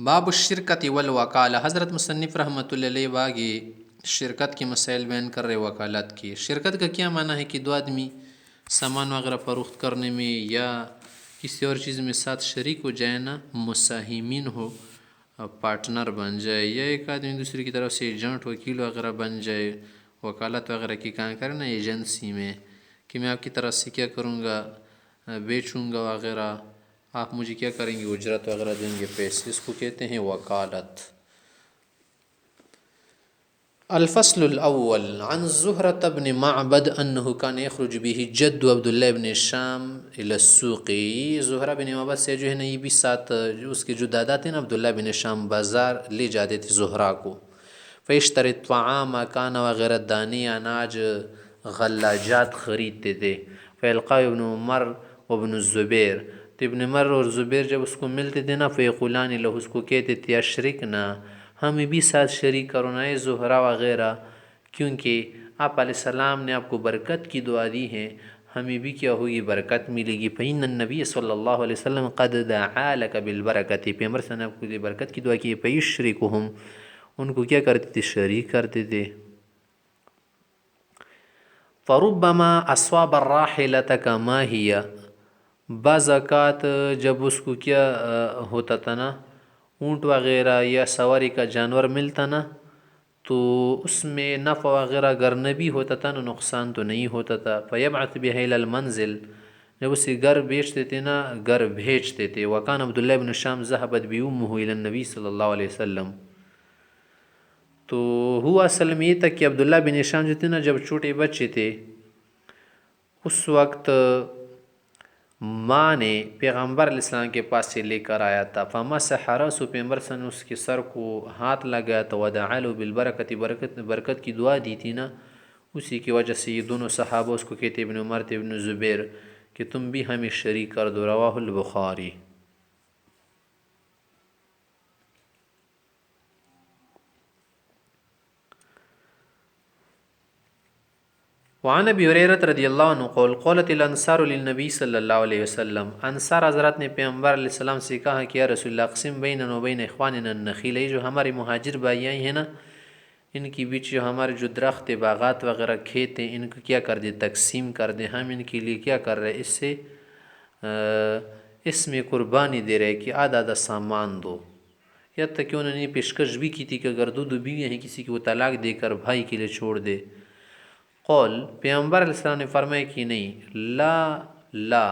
باب الشرکت والوکالہ، حضرت مصنف رحمۃ اللہ علیہ باغی شرکت کے مسائل بیان کر رہے وکالت کی۔ شرکت کا کیا معنی ہے کہ دو آدمی سامان وغیرہ فروخت کرنے میں یا کسی اور چیز میں ساتھ شریک ہو جائے نا، مساہمین ہو، پارٹنر بن جائے، یا ایک آدمی دوسرے کی طرف سے ایجنٹ وکیل وغیرہ بن جائے، وکالت وغیرہ کی کام کرے نا ایجنسی میں، کہ میں آپ کی طرف سے کیا کروں گا، بیچوں گا وغیرہ، آپ مجھے کیا کریں گے، اجرت وغیرہ دیں گے، پیسے، اس کو کہتے ہیں وکالت۔ الفصل الاول عن زہرة بن معبد انه كان يخرج به جد عبد الله بن شام الى السوق۔ زہرہ بن معبد سے جو ہے نا، یہ بھی ساتھ اس کے جو دادا تھے نا عبداللہ بن شام، بازار لے جاتے تھے زہرہ کو۔ فیشتری الطعام، کانا وغیرہ دانے اناج غلاجات خریدتے تھے۔ فیلقا ابن عمر وابن الزبیر، تو ابن عمر اور زبیر جب اس کو ملتے تھے نا، فیقولان لہ، اس کو کہتے تھے اشرکنا، ہمیں بھی ساتھ شریک کرنا ہے زہرہ وغیرہ، کیونکہ آپ علیہ السلام نے آپ کو برکت کی دعا دی ہے، ہمیں بھی کیا ہوگی، برکت ملے گی۔ فإن النبی صلی اللہ علیہ وسلم قد دعا لک بالبرکۃ، پیغمبر صلی اللہ علیہ وسلم نے آپ کو لیے برکت کی دعا کی۔ فیشرکہم، ان کو کیا کرتے تھے، شریک کرتے تھے۔ فربما اصواب الراحلۃ کما ہی، بعض اوقات جب اس کو کیا ہوتا تھا نا، اونٹ وغیرہ یا سواری کا جانور ملتا نا، تو اس میں نفع وغیرہ اگر نہ بھی ہوتا تھا نا، نقصان تو نہیں ہوتا تھا۔ فیبعث بها الى المنزل، جب اسے گھر بیچتے تھے نا، گھر بھیجتے تھے۔ وکان عبداللہ بن شام ذهبت بامه الى النبی صلی اللہ علیہ وسلم، تو ہوا اصل میں یہ تھا کہ عبداللہ بن شام جو تھے نا، جب چھوٹے بچے تھے، اس وقت ماں نے پیغمبر علیہ السلام کے پاس سے لے کر آیا تھا۔ فمسح رأسہ، پیغمبر صلی اللہ علیہ وسلم نے اس کے سر کو ہاتھ لگایا تھا۔ ودعا له بالبرکۃ، برکت کی دعا دی تھی نا، اسی کی وجہ سے یہ دونوں صحابہ اس کو کہتے، ابن عمر تھے، ابن زبیر، کہ تم بھی ہمیں شریک کر دو۔ رواہ البخاری۔ وعن ابی ہریرہ رضی اللہ عنہ قال قالت الانصار للنبی صلی اللہ علیہ وسلم، انصار حضرات نے پیغمبر علیہ السلام سے کہا کہ یا رسول اللہ، اقسم بیننا و بین اخواننا النخیل، یہ جو ہمارے مہاجر بھائی ہیں نا، ان کی بیچ جو ہمارے جو درخت باغات وغیرہ کھیت ہیں، ان کو کیا کر دے، تقسیم کر دیں۔ ہم ان کے لیے کیا کر رہے، اس سے اس میں قربانی دے رہے کہ آدھا آدھا سامان دو۔ یہاں تک کہ انہوں نے پیشکش بھی کی تھی کہ اگر دو بیویاں ہیں کسی کی، وہ طلاق دے کر بھائی کے لیے چھوڑ دے۔ قول، پیغمبر علیہ السلام نے فرمایا کہ نہیں، لا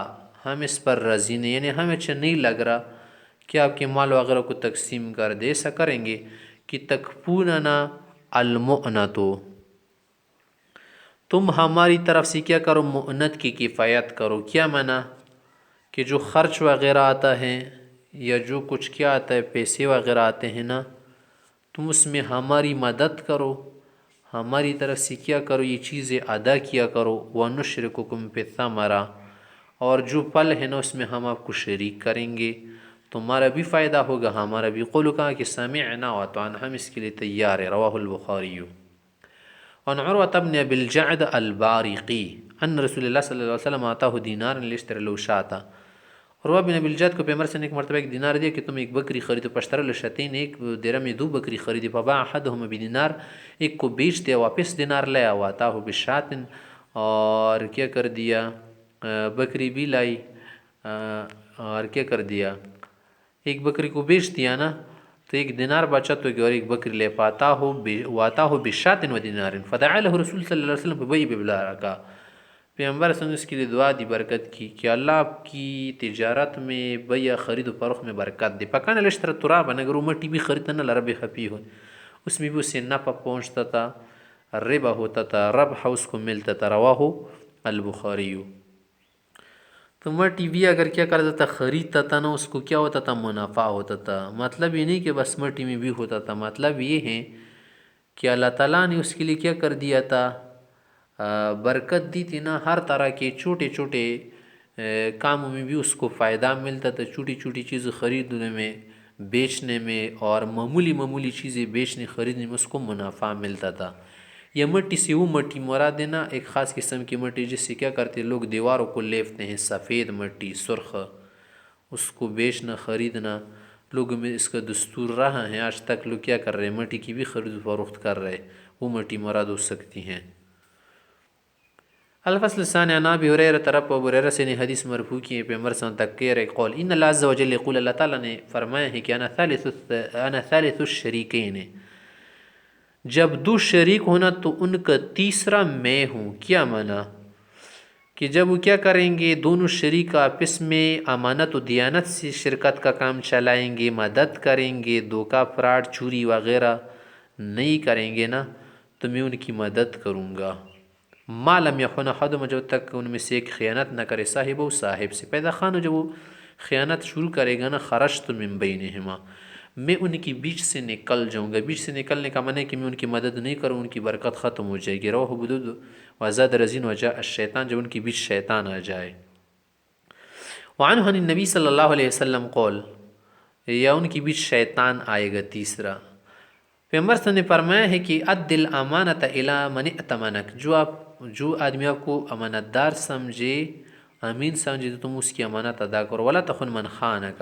ہم اس پر راضی نہیں، یعنی ہمیں اچھا نہیں لگ رہا کہ آپ کے مال وغیرہ کو تقسیم کر دے۔ ایسا کریں گے کہ تکفوننا المؤنۃ، تم ہماری طرف سے کیا کرو، مؤنت کی کفایت کرو۔ کیا معنی، کہ جو خرچ وغیرہ آتا ہے یا جو کچھ کیا آتا ہے، پیسے وغیرہ آتے ہیں نا، تم اس میں ہماری مدد کرو، ہماری طرف سے کیا کرو، یہ چیزیں ادا کیا کرو۔ وَنُشْرِكُكُمْ فِي الثَّمَرَةِ، اور جو پھل ہے نا، اس میں ہم آپ کو شریک کریں گے، تمہارا بھی فائدہ ہوگا، ہمارا بھی۔ قولوا، کہا کہ سمعنا وَأَطَعْنَا، ہم اس کے لیے تیار ہیں۔ رواہ البخاری۔ عن عروة بن ابی الجعد البارقی ان رسول اللہ صلی اللہ علیہ وسلم آتاہ دینارا لیشتری له شاة، عروہ بن ابی الجعد کو پیغمبر سے ایک مرتبہ ایک دینار دیا کہ تم ایک بکری خریدو۔ فاشترى له شاتين، ایک درہم میں دو بکری خریدی۔ فباع احدهما بدینار، ایک کو بیچ دیا، واپس دینار لیا۔ واتاہ بشاة، اور کیا کر دیا، بکری بھی لائی، اور کیا کر دیا، ایک بکری کو بیچ دیا نا، تو ایک دینار بچا تو اور ایک بکری لے پاتا ہو۔ واتاہ بشاة ودینار، فدعا له رسول صلی اللہ علیہ وسلم ببیع بالبرکہ، پیغمبر صلی اللہ علیہ وسلم اس کے لیے دعا دی برکت کی، کہ اللہ آپ کی تجارت میں، بیع خرید و فروخت میں برکت دے۔ فکان الاشترى ترابا، اگر وہ مٹی بھی خریدتا نا، لرب خفی ہو، اس میں بھی اسے نفع پہنچتا تھا، ربا ہوتا تھا، ربح اس کو ملتا تھا۔ رواہ البخاری۔ تو مٹی بھی اگر کیا کرتا تھا، خریدتا تھا نا، اس کو کیا ہوتا تھا، منافع ہوتا تھا۔ مطلب یہ نہیں کہ بس مٹی میں بھی ہوتا تھا، مطلب یہ ہے کہ اللہ تعالیٰ نے اس کے لیے کیا کر دیا تھا، برکت دی تھی نا، ہر طرح کے چھوٹے چھوٹے کاموں میں بھی اس کو فائدہ ملتا تھا، چھوٹی چھوٹی چیزیں خریدنے میں، بیچنے میں، اور معمولی معمولی چیزیں بیچنے خریدنے میں اس کو منافع ملتا تھا۔ یہ مٹی سے وہ مٹی مراد دینا، ایک خاص قسم کی مٹی جس سے کیا کرتے لوگ دیواروں کو لیپتے ہیں، سفید مٹی، سرخ، اس کو بیچنا خریدنا، لوگوں میں اس کا دستور رہا ہے، آج تک لوگ کیا کر رہے ہیں، مٹی کی بھی خرید و فروخت کر رہے، وہ مٹی مراد ہو سکتی ہیں۔ الفصل الثاني عن ابي هريره رب ابو هريرہ سے نے حدیث مرفوع کی ہے پیغمبر صلی اللہ علیہ وسلم تک کہ قول ان اللہ عز وجل یقول، اللہ تعالیٰ نے فرمایا ہے کہ انا ثالث الشریکین، جب دو شریک ہونا تو ان کا تیسرا میں ہوں۔ کیا معنی کہ جب وہ کیا کریں گے، دونوں شریک آپس میں امانت و دیانت سے شرکت کا کام چلائیں گے، مدد کریں گے، دھوکہ فراڈ چوری وغیرہ نہیں کریں گے نا، تو میں ان کی مدد کروں گا۔ ما لم یخن احدہما، جب تک ان میں سے ایک خیانت نہ کرے صاحب سے پیدا خانو، جب وہ خیانت شروع کرے گا نا، خرجت من بینہما، میں ان کی بیچ سے نکل جاؤں گا۔ بیچ سے نکلنے کا معنی ہے کہ میں ان کی مدد نہیں کروں، ان کی برکت ختم ہو جائے گی۔ رواه ابو داؤد وزاد رزین وجاء الشیطان، جب ان کی بیچ شیطان آ جائے۔ وعنہ عن النبی صلی اللہ علیہ وسلم قول، یا ان کی بیچ شیطان آئے گا تیسرا۔ پیغمبر صلی اللہ علیہ وسلم نے فرمایا ہے کہ اد الامانۃ الی من ائتمنک، جو آدمی آپ کو امانت دار سمجھے، امین سمجھے، تو تم اس کی امانت ادا کرو۔ ولا تخن من خانک،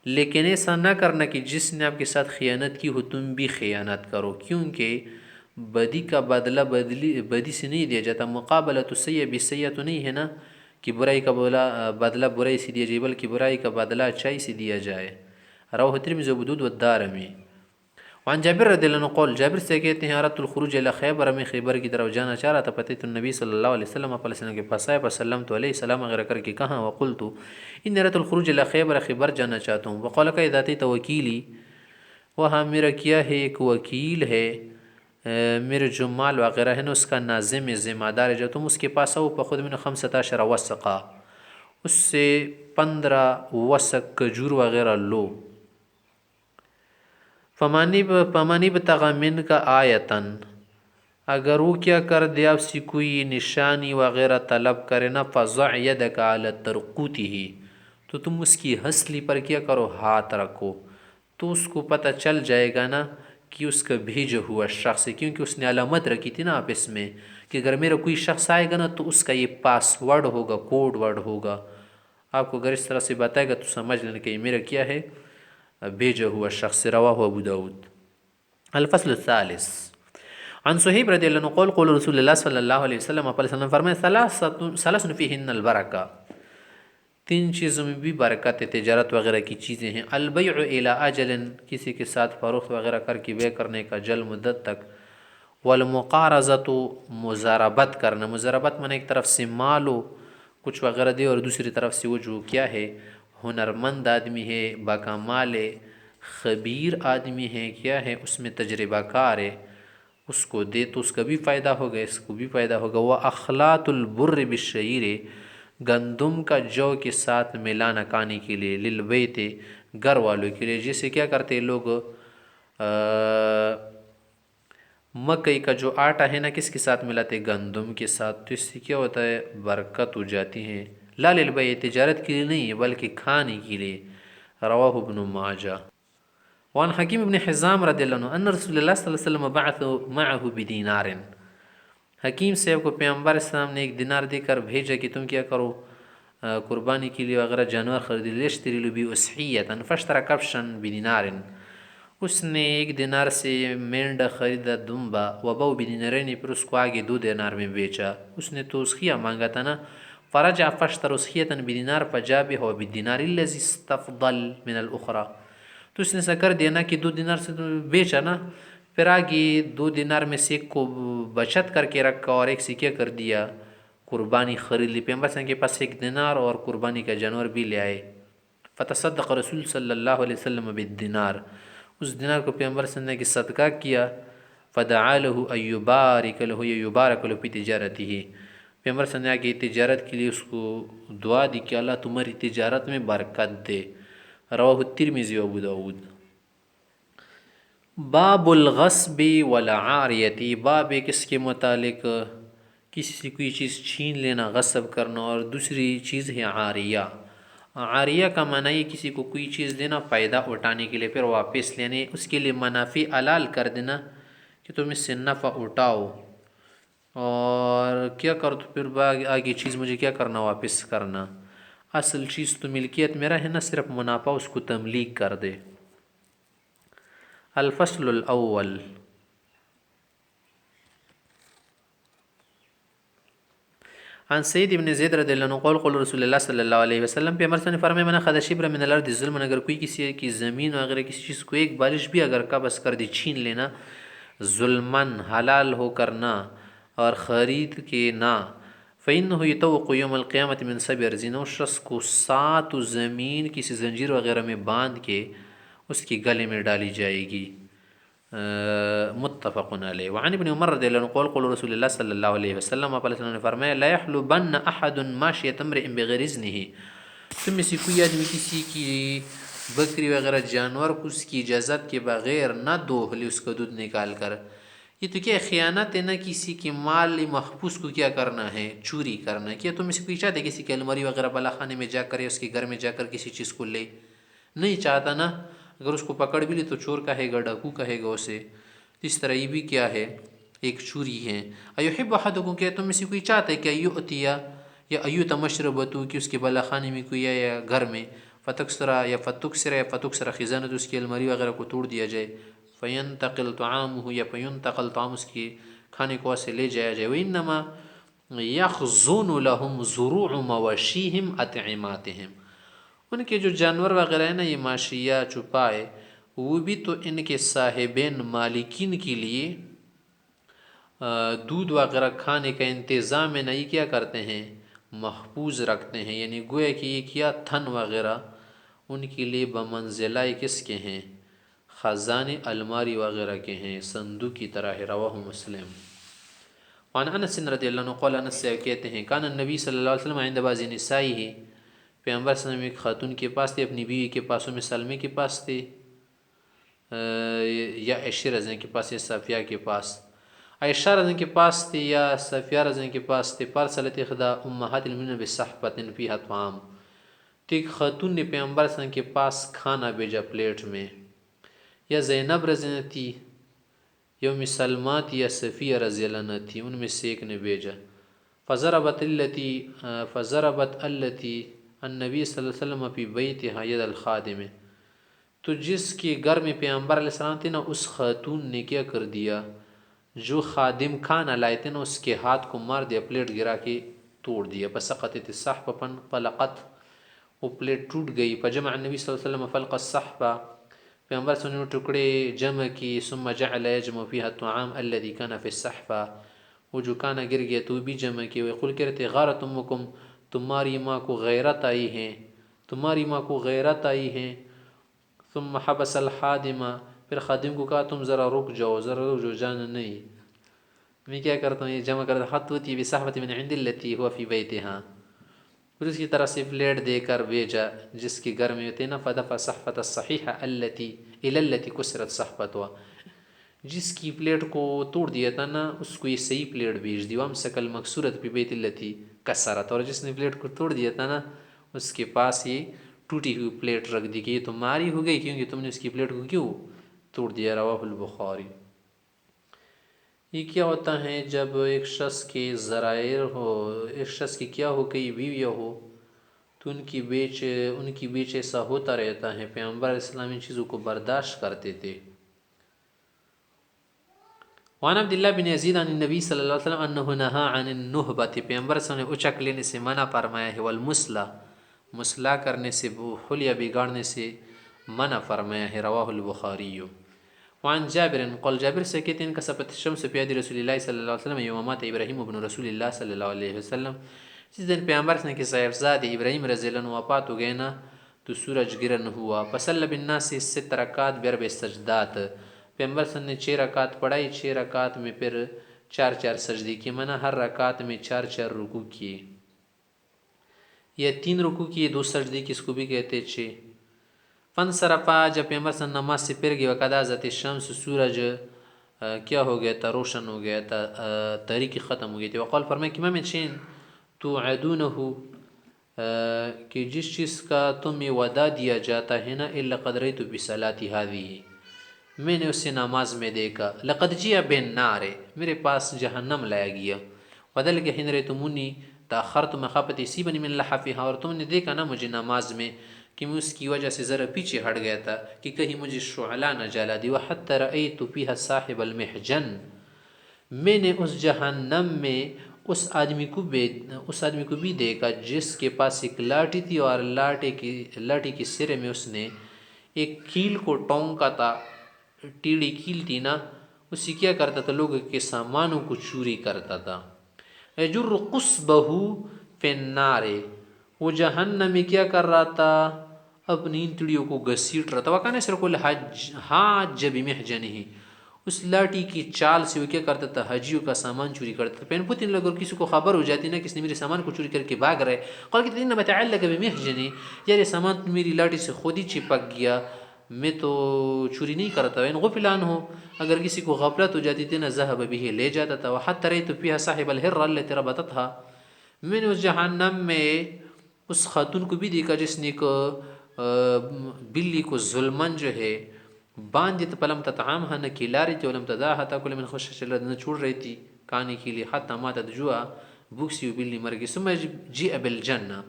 لیکن ایسا نہ کرنا کہ جس نے آپ کے ساتھ خیانت کی ہو تم بھی خیانت کرو، کیونکہ بدی کا بدلہ بدی سے نہیں دیا جاتا۔ مقابلۃ السیئۃ بالسیئۃ تو نہیں ہے نا کہ برائی کا بدلہ برائی سے دیا جائے، بلکہ برائی کا بدلہ اچھائی سے دیا جائے۔ رواه الترمذی وابو داؤد والدارمی۔ وعن جابر رضی اللہ عنہ قول، جابر سے کہتے ہیں اردت الخروج الی خیبر، میں خیبر کی طرف جانا چاہ رہا تھا، فتیت النبی صلی اللہ علیہ وسلم، آپ علیہ وسلم کے پاس آئے، فسلمت علیہ، سلام وغیرہ کر کے کہاں، وقلت ان اردت الخروج الی خیبر، خیبر جانا چاہتا ہوں۔ وقال کہ اذا اتیت وکیلی، وہاں میرا کیا ہے، ایک وکیل ہے، میرے جو مال وغیرہ ہے نا اس کا ناظم ذمہ دار ہے، جب تم اس کے پاس آؤ، فخذ من 15 وسقا، اس سے 15 وسق کھجور وغیرہ لو۔ فمانی بتغى منک آیتن، اگر وہ کیا کر دے آپ سے کوئی نشانی وغیرہ طلب کرے نا، فضع یدک علی ترقوتہ، تو تم اس کی ہنسلی پر کیا کرو، ہاتھ رکھو، تو اس کو پتہ چل جائے گا نا کہ اس کا بھیجا ہوا شخص ہے، کیونکہ اس نے علامت رکھی تھی نا آپس میں کہ اگر میرا کوئی شخص آئے گا نا تو اس کا یہ پاس ورڈ ہوگا، کوڈ ورڈ ہوگا۔ آپ کو اگر اس طرح سے بتائے گا تو سمجھ لینا کہ یہ میرا کیا ہے، بھیجا ہوا شخص۔ رواہ ابو داؤد۔ الفصل الثالث عن صہیب رضی اللہ عنہ قول، قول رسول اللہ صلی اللہ علیہ وسلم، آپ علیہ وسلم فرمائے، ثلاث فیہن البرکہ، تین چیزوں میں بھی برکت ہے، تجارت وغیرہ کی چیزیں ہیں۔ البیع الی اجل، کسی کے ساتھ فروخت وغیرہ کر کے بیع کرنے کا جل مدت تک۔ والمقارضۃ، مزاربت کرنا، مزاربت میں ایک طرف سے مالو کچھ وغیرہ دے اور دوسری طرف سے وہ جو کیا ہے، ہنرمند آدمی ہے، باکمال ہے، خبیر آدمی ہے، کیا ہے اس میں تجربہ کار ہے، اس کو دے تو اس کا بھی فائدہ ہوگا، اس کو بھی فائدہ ہوگا۔ وہ اخلاط البر بالشعیر، گندم کا جو کے ساتھ ملانا کھانے کے لیے، للبیت، گھر والوں کے لیے، جیسے کیا کرتے لوگ مکئی کا جو آٹا ہے نا کس کے ساتھ ملاتے، گندم کے ساتھ، تو اس سے کیا ہوتا ہے، برکت ہو جاتی ہے۔ لا للبیع، تجارت کے لیے نہیں ہے بلکہ کھانے کے لیے۔ رواہ ابن ماجہ۔ وعن حکیم ابن حزام رضی اللہ عنہ ان رسول اللہ صلی اللہ علیہ وسلم بعث معه بدینار، حکیم صاحب کو پیغمبر اسلام نے ایک دینار دے کر بھیجا کہ تم کیا کرو، قربانی کے لیے وغیرہ جانور خرید، لیشتری لبی اسحیتا فاشترى کبشا بدینار، اس نے ایک دینار سے مینڈا خریدا، دمبا، وباؤ بدینارین، پھر اس کو آگے 2 دینار میں بیچا، اس نے تو اسخیہ مانگا تھا نا، فرجع فاشترى اسخیتا بدینار فجاء بها بالدینار الذي استفضل من الاخرى، تو اس نے ایسا کر دیا نا کہ 2 دینار سے بیچا نا، پھر آگے 2 دینار میں سے ایک کو بچت کر کے رکھا اور ایک سے کیا کر دیا، قربانی خرید لی۔ پیغمبر صلی اللہ علیہ وسلم کے پاس 1 دینار اور قربانی کا جانور بھی لے آئے۔ فتصدق رسول صلی اللہ علیہ وسلم بالدینار، اس دینار کو پیغمبر صلی اللہ علیہ وسلم نے صدقہ کیا۔ فدعا له ان یبارک له یا یبارک له فی تجارته، پیغمبر صلی اللہ علیہ وسلم کی تجارت کے لیے اس کو دعا دی کہ اللہ تمہاری تجارت میں برکت دے۔ رواہ الترمذی و ابو داؤد۔ باب الغصب والعاریۃ، باب ایک اس کے متعلق کسی سے کوئی چیز چھین لینا، غصب کرنا، اور دوسری چیز ہے عاریہ۔ عاریہ کا معنی ہے کسی کو کوئی چیز دینا فائدہ اٹھانے کے لیے، پھر واپس لینے، اس کے لیے منافع حلال کر دینا کہ تم اس سے نفع اٹھاؤ اور کیا کرو، تو پھر آگے چیز مجھے کیا کرنا، واپس کرنا۔ اصل چیز تو ملکیت میرا ہے نا، صرف منافع اس کو تملیک کر دے۔ الفصل الاول، عن سید ابن زید رضی اللہ عنہ قول قول رسول اللہ صلی اللہ علیہ وسلم، پیغمبر صلی اللہ علیہ وسلم فرمائے، من اخذ شبرا من الارض ظلما، اگر کوئی کسی کی زمین وغیرہ کسی چیز کو ایک بالش بھی اگر قبض کر دی، چھین لینا، ظلمن حلال ہو کرنا اور خرید کے نہ، فإنه يطوق يوم القیامت من 7 ارضین، اس شخص کو 7 زمین کسی زنجیر وغیرہ میں باندھ کے اس کی گلے میں ڈالی جائے گی۔ متفق علیہ۔ وعن ابن عمر رضی اللہ عنہ قول قول رسول اللہ صلی اللہ علیہ وسلم، آپ علیہ وسلم نے فرمایا، لا يحلبن احد ماشیۃ امرئ بغیر اذنہ، تم میں سے کوئی آدمی کسی کی بکری وغیرہ جانور کو اس کی اجازت کے بغیر نہ دوہلے، اس کا دودھ نکال کر۔ یہ تو کیا خیانت ہے نا، کسی کے مال محفوظ کو کیا کرنا ہے، چوری کرنا ہے۔ کیا تم میں سے کوئی چاہتے کسی کی الماری وغیرہ بالا خانے میں جا کر یا اس کے گھر میں جا کر کسی چیز کو لے؟ نہیں چاہتا نا، اگر اس کو پکڑ بھی لی تو چور کہے گا، ڈاکو کہے گا اسے۔ اس طرح یہ بھی کیا ہے، ایک چوری ہے۔ ایحب احدکم، کہ تم میں سے کوئی چاہتا ہے کہ ایؤتیا یا ایوت مشربتو، کہ اس کے بالا خانے میں کوئی یا گھر میں، فتکسر خزانت، اس کی الماری وغیرہ کو توڑ دیا جائے، فینتقل طعامہ، یا فینتقل طعام، اس کی کھانے کو سے لے جایا جائے، وانما یخزون لهم زروع مواشیہم اطعماتہم، ان کے جو جانور وغیرہ ہیں نا، یہ ماشیہ چھپائے، وہ بھی تو ان کے صاحبین مالکین کے لیے دودھ وغیرہ کھانے کا انتظام ہے نا، یہ کیا کرتے ہیں، محفوظ رکھتے ہیں۔ یعنی گویا کہ یہ کیا تھن وغیرہ ان کے لیے بمنزلہ کس کے ہیں، خزانے الماری وغیرہ کے ہیں، صندوق کی طرح ہے۔ رواہ مسلم۔ وعن انس رضی اللہ عنہ قال، انس سے کہتے ہیں، کان النبی صلی اللہ علیہ وسلم عند بعض نسائہ، پیغمبر صلی اللہ علیہ وسلم ایک خاتون کے پاس تھے، اپنی بیوی کے پاس، سلمہ کے پاس تھے، یا عائشہ رضی اللہ عنہ کے پاس، یا صفیہ کے پاس، عائشہ رضی اللہ عنہ کے پاس تھے یا صفیہ رضی اللہ عنہ کے پاس تھے، پارسلت احدی امہات المؤمنین بصحفۃ فیہا طعام، تو ایک خاتون نے پیغمبر صلی اللہ علیہ وسلم کے پاس کھانا بھیجا پلیٹ میں، یا زینب رضی اللہ عنہ تھی، یا ام سلمہ تھی، یا صفیہ رضی اللہ عنہ تھی، ان میں سے ایک نے بھیجا، فضربت التی النبی صلی اللہ علیہ وسلم فی بیتہا ید الخادم، تو جس کے گھر میں پیغمبر علیہ السلام تھے نا، اس خاتون نے کیا کر دیا، جو خادم کھانا لائے تھے نا، اس کے ہاتھ کو مار دیا، پلیٹ گرا کے توڑ دیا، فسقطت الصحفۃ فلقت، وہ پلیٹ ٹوٹ گئی، فجمع النبی صلی اللہ علیہ وسلم فلق الصحفۃ، پیغمبر صلی اللہ علیہ وسلم نے ٹکڑے جمع کی، ثم جعل یجمع فیہا الطعام الذی کان فی الصحفۃ، وہ جو کھانا گر گیا تو بھی جمع کیا، ویقول کہتے غارت امکم، تمہاری ماں کو غیرت آئی ہے، تمہاری ماں کو غیرت آئی ہے، ثم حبس الخادم، پھر خادم کو کہا تم ذرا رک جاؤ، جانا نہیں، میں کیا کرتا ہوں، یہ جمع کرتا، حطوتی بصحفۃ من عند التی هو فی بیتہا، پھر اس کی طرح سے پلیٹ دے کر بھیجا جس کے گھر میں ہوتے نا، فدفع صحفۃ الصحیحہ التی الی التی کسرت صحفتها، جس کی پلیٹ کو توڑ دیا تھا نا، اس کو یہ صحیح پلیٹ بھیج دی، وامسک المکسورۃ فی بیت التی کسرت، اور جس نے پلیٹ کو توڑ دیا تھا نا، اس کے پاس یہ ٹوٹی ہوئی پلیٹ رکھ دی کہ یہ تمہاری ہو گئی کیونکہ تم نے اس کی پلیٹ کو کیوں توڑ دیا۔ رواہ البخاری۔ یہ کیا ہوتا ہے جب ایک شخص کے ذرائع ہو، ایک شخص کی کیا ہو کئی بیویاں ہو، تو ان کی بیچ ایسا ہوتا رہتا ہے، پیغمبر علیہ السلام ان چیزوں کو برداشت کرتے تھے۔ وعن عبداللہ بن یزید عن النبی صلی اللہ علیہ وسلم انہ نہا عن النہبۃ، پیغمبر صلی اللہ علیہ وسلم نے اچک لینے سے منع فرمایا ہے، والمسلہ، مسلح کرنے سے، حلیہ بگاڑنے سے منع فرمایا ہے۔ رواہ البخاری۔ وعن جابر قال، جابر سے کہتے ہیں، کسفت الشمس فی عہد رسول اللہ صلی اللہ علیہ وسلم یوم مات ابراہیم ابن رسول اللہ صلی اللہ علیہ وسلم، جس دن پیغمبر صلی اللہ علیہ وسلم کے صاحبزاد ابراہیم رضی اللہ عنہ وفات ہو گئے نا، تو سورج گرہن ہوا، فصلی بالناس 6 رکعات ب4 سجدات، پیغمبر صلی اللہ علیہ وسلم نے 6 رکعت پڑھائی، 6 رکعت میں پھر 4 سجدے کیے، منع ہر رکعت میں 4 رکوع کیے، یا 3 رکوع کیے، 2 سجدے کس کو بھی کہتے 6۔ فانصرفا، جب پیغمبر صلی اللہ علیہ وسلم نماز سے پھر گئے، وقد ازت الشمس، سورج کیا ہو گیا تھا، روشن ہو گیا تھا، تاریکی ختم ہو گئی تھی، وقال، فرمایا کہ ما من شیء توعدونہ، کہ جس چیز کا تمہیں وعدہ دیا جاتا ہے نا، الا قد رأیت بصلاتی هذه، میں نے اسے نماز میں دیکھا، لقد جیء بالنار، میرے پاس جہنم لایا گیا، وذلک حین رأیتمونی تاخرت مخافت اسی بنی من لحافها، اور تم نے دیکھا نا مجھے نماز میں کہ میں اس کی وجہ سے ذرا پیچھے ہٹ گیا تھا کہ کہیں مجھے شعلہ نہ جلا دی. وحتی رأیت فیہا صاحب المحجن، میں نے اس جہنم میں اس آدمی کو بھی دیکھا جس کے پاس ایک لاٹھی تھی، اور لاٹھی کی سرے میں اس نے ایک کیل کو ٹونکا تھا. ٹیڑھی کیل تھی نا، اسی کیا کرتا تھا، لوگوں کے سامانوں کو چوری کرتا تھا. یجر قصبہ فی النار، وہ جہنم میں کیا کر رہا تھا، اپنی انتڑیوں کو گھسیٹ رہا تھا. وکان سرق الحاج بمحجنہ، اس لاٹھی کی چال سے وہ کیا کرتا تھا، حجیوں کا سامان چوری کرتا تھا. پین پوتین لوگ کسی کو خبر ہو جاتی نا کس نے میرے سامان کو چوری کر کے بھاگ رہے، قال کہ انما تعلق بمحجنہ، یار یہ سامان میری لاٹھی سے خود ہی چپک گیا، میں تو چوری نہیں کرتا. ان غفل عنہ، اگر کسی کو غفلت ہو جاتی تھی نا ذهب به، لے جاتا تھا. وحتی رأیت فیہا صاحب الحرة التي ربطتها، میں نے اس جہنم میں اس خاتون کو بھی دیکھا جس نے ایک بلی کو ظلمن جو ہے باندھ تو پلم تطعامها، نہ کھلا رہی تھی، ولم تداها تاکل من خشش اللہ، نہ چھوڑ رہی تھی کھانے کے لیے. حتی ماتت جوعا، بھوک سے وہ بلی مر گئی. ثم جیء بالجنہ،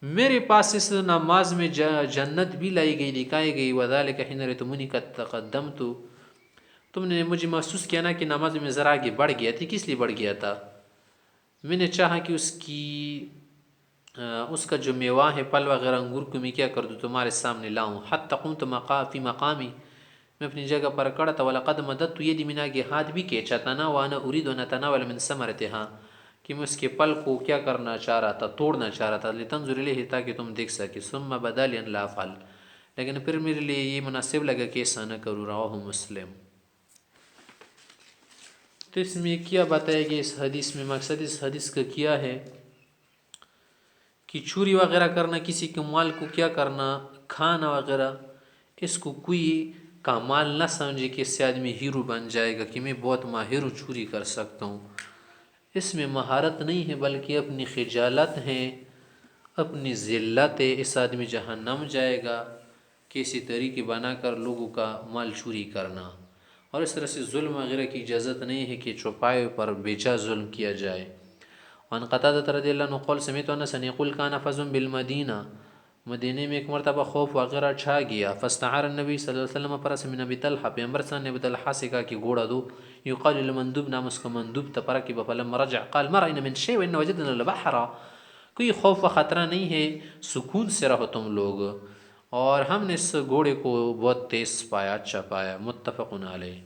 میرے پاس اس نماز میں جنت بھی لائی گئی، دکھائی گئی. وذلك حين رأيتموني قد تقدمت، تم نے مجھے محسوس کیا نا کہ نماز میں ذرا آگے بڑھ گیا تھی. کس لیے بڑھ گیا تھا، میں نے چاہا کہ اس کا جو میوہ ہے، پھل وغیرہ، انگور کو میں کیا کر دوں، تمہارے سامنے لاؤں. حتی قمت فی مقامی، میں اپنی جگہ پر کھڑا تھا. ولقد مددت یدی، من آگے ہاتھ بھی کھینچا تھا نا. وانا اريد ان اتناول من ثمرتها، کہ میں اس کے پھل کو کیا کرنا چاہ رہا تھا، توڑنا چاہ رہا تھا. لتنظر الیہ، تاکہ تم دیکھ سکے. ثم بدا لی ان لا افعل، لیکن پھر میرے لیے یہ مناسب لگا کہ ایسا نہ کروں. رواہ مسلم. تو اس میں کیا بتایا گیا اس حدیث میں، مقصد اس حدیث کا کیا ہے کہ چوری وغیرہ کرنا، کسی کے مال کو کیا کرنا، کھانا وغیرہ، اس کو کوئی کمال نہ سمجھے کہ اس سے آدمی ہیرو بن جائے گا کہ میں بہت ماہر ہوں، چوری کر سکتا ہوں. اس میں مہارت نہیں ہے، بلکہ اپنی خجالت ہے، اپنی ذلت ہے. اس آدمی جہنم جائے گا کسی طریقے بنا کر لوگوں کا مال چوری کرنا. اور اس طرح سے ظلم وغیرہ کی اجازت نہیں ہے کہ چوپائے پر بیجا ظلم کیا جائے. وعن قتادہ رضی اللہ عنہ قال سمعت انس یقول کان فزع بالمدینہ، مدینے میں ایک مرتبہ خوف وغیرہ چھا گیا. فاستعار النبی صلی اللہ علیہ وسلم فرس من ابی طلحہ، پیغمبر صلی اللہ علیہ وسلم نے ابی طلحہ سے کہا کہ گھوڑا دو. یقال لمندوب، نام اس کا مندوب تھا. فرکب فلما رجع قال ما رأینا من شیء وإنا وجدنا البحر، کوئی خوف و خطرہ نہیں ہے، سکون سے رہو تم لوگ، اور ہم نے اس گھوڑے کو بہت تیز پایا، اچھا پایا. متفق علیہ.